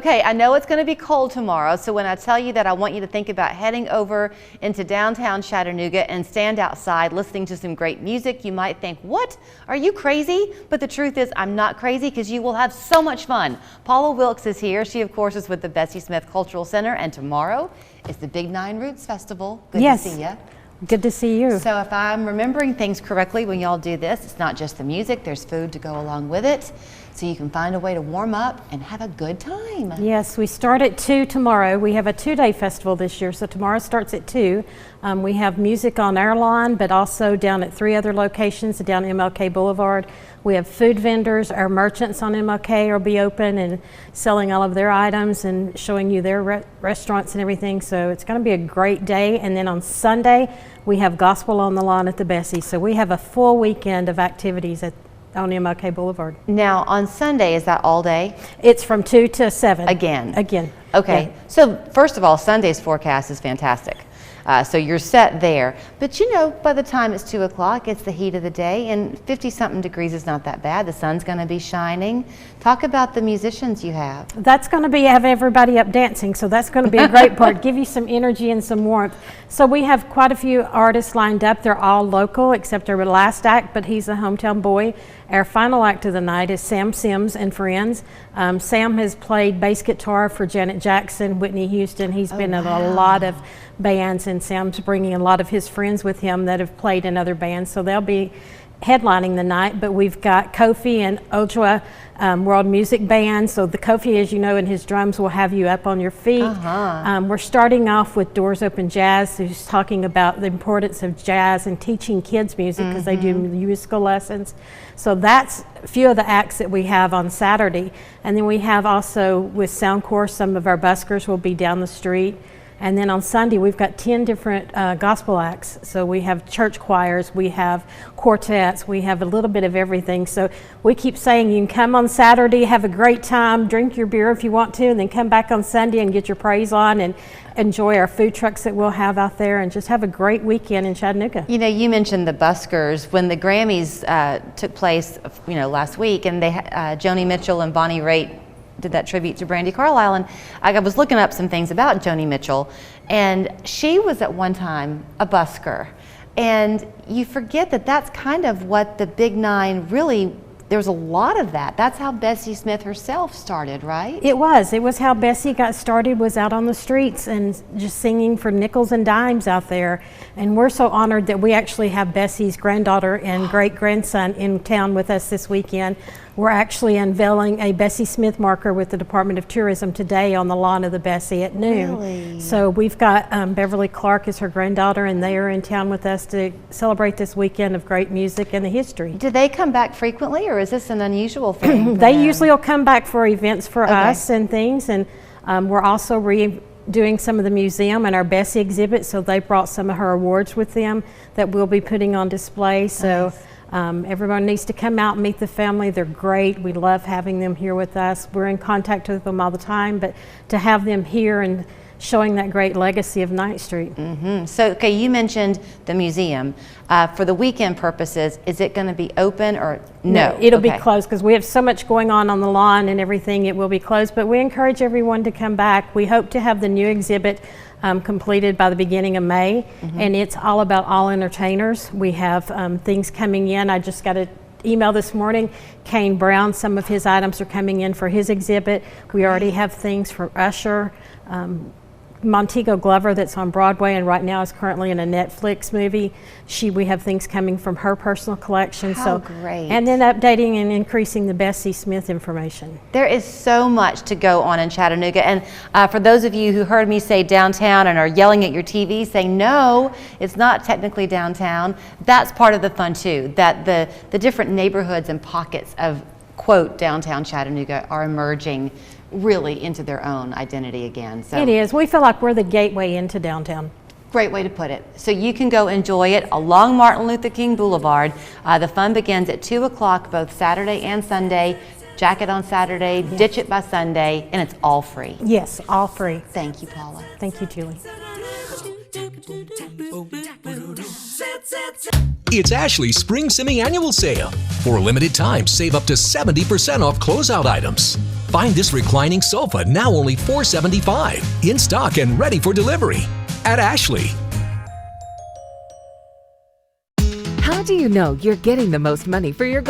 Okay, I know it's going to be cold tomorrow, so when I tell you that I want you to think about heading over into downtown Chattanooga and stand outside listening to some great music, you might think, what? Are you crazy? But the truth is, I'm not crazy because you will have so much fun. Paula Wilkes is here. She, of course, is with the Bessie Smith Cultural Center, and tomorrow is the Big Nine Roots Festival. Good to see you. Good to see you. So if I'm remembering things correctly when y'all do this, it's not just the music, there's food to go along with it. So you can find a way to warm up and have a good time. Yes, we start at 2 tomorrow. We have a 2-day festival this year, so tomorrow starts at 2. We have music on our lawn, but also down at 3 other locations down MLK Boulevard. We have food vendors. Our merchants on MLK will be open and selling all of their items and showing you their restaurants and everything. So it's going to be a great day. And then on Sunday, we have gospel on the lawn at the Bessie. So we have a full weekend of activities on MLK Boulevard. Now on Sunday, is that all day? It's from 2 to 7. Again? Okay. Yeah. So first of all, Sunday's forecast is fantastic. So you're set there. But you know, by the time it's 2 o'clock, it's the heat of the day, and 50-something degrees is not that bad. The sun's going to be shining. Talk about the musicians you have. That's going to have everybody up dancing, so that's going to be a great part. Give you some energy and some warmth. So we have quite a few artists lined up. They're all local, except our last act, but he's a hometown boy. Our final act of the night is Sam Sims and Friends. Sam has played bass guitar for Janet Jackson, Whitney Houston. He's been in a lot of bands, and Sam's bringing a lot of his friends with him that have played in other bands. So they'll be headlining the night, but we've got Kofi and Ojwa World Music Band. So the Kofi, as you know, and his drums will have you up on your feet. We're starting off with Doors Open Jazz, who's talking about the importance of jazz and teaching kids music because they do musical lessons. So that's a few of the acts that we have on Saturday. And then we have also with Soundcore, some of our buskers will be down the street. And then on Sunday, we've got 10 different gospel acts. So we have church choirs, we have quartets, we have a little bit of everything. So we keep saying you can come on Saturday, have a great time, drink your beer if you want to, and then come back on Sunday and get your praise on and enjoy our food trucks that we'll have out there and just have a great weekend in Chattanooga. You know, you mentioned the buskers. When the Grammys took place, you know, last week, and they Joni Mitchell and Bonnie Raitt did that tribute to Brandi Carlile, and I was looking up some things about Joni Mitchell, and she was at one time a busker, and you forget that that's kind of what the Big Nine really, there was a lot of that. That's how Bessie Smith herself started, right? It was how Bessie got started, was out on the streets and just singing for nickels and dimes out there. And we're so honored that we actually have Bessie's granddaughter and great-grandson in town with us this weekend. We're actually unveiling a Bessie Smith marker with the Department of Tourism today on the lawn of the Bessie at noon. Really? So we've got Beverly Clark is her granddaughter, and they are in town with us to celebrate this weekend of great music and the history. Do they come back frequently, or is this an unusual thing? They usually will come back for events for us and things, and we're also doing some of the museum and our Bessie exhibit, so they brought some of her awards with them that we'll be putting on display. So. Nice. Everyone needs to come out and meet the family. They're great. We love having them here with us. We're in contact with them all the time, but to have them here and showing that great legacy of 9th Street. So, okay, you mentioned the museum. For the weekend purposes, is it going to be open or no? It'll be closed because we have so much going on the lawn and everything. It will be closed, but we encourage everyone to come back. We hope to have the new exhibit completed by the beginning of May, and it's all about all entertainers. We have things coming in. I just got an email this morning. Kane Brown, some of his items are coming in for his exhibit. We already have things for Usher. Montego Glover, that's on Broadway and right now is currently in a Netflix movie. We have things coming from her personal collection. How great. And then updating and increasing the Bessie Smith information. There is so much to go on in Chattanooga, and for those of you who heard me say downtown and are yelling at your TV saying no, it's not technically downtown, that's part of the fun too, that the different neighborhoods and pockets of quote downtown Chattanooga are emerging really into their own identity again. So it is. We feel like we're the gateway into downtown. Great way to put it. So you can go enjoy it along Martin Luther King Boulevard. The fun begins at 2 o'clock both Saturday and Sunday. Jacket on Saturday, ditch it by Sunday, and it's all free. Yes, all free. Thank you, Paula. Thank you, Julie. It's Ashley's Spring Semi-Annual Sale. For a limited time, save up to 70% off closeout items. Find this reclining sofa now only $475, in stock and ready for delivery at Ashley. How do you know you're getting the most money for your gold?